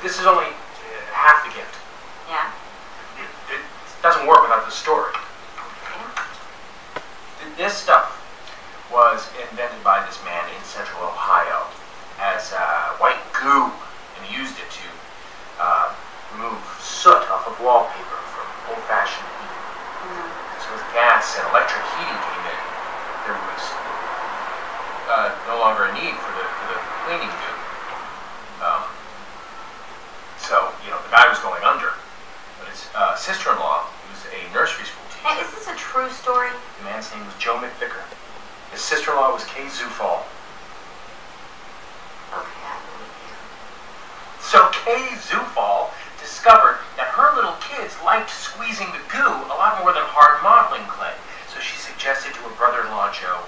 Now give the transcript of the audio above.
this is only half the gift. Yeah? It doesn't work without the story. This stuff was invented by this man in central Ohio as white goo, and he used it to remove soot off of wallpaper from old-fashioned heating. So as gas and electric heating came in, there was no longer a need for the cleaning goo. So, the guy was going under. But his sister-in-law, who was a nursery school teacher. Hey, is this a true story? The man's name was Joe McVicker. His sister-in-law was Kay Zufall. Okay, I believe you. So Kay Zufall discovered that her little kids liked squeezing the goo a lot more than hard modeling clay. So she suggested to her brother-in-law Joe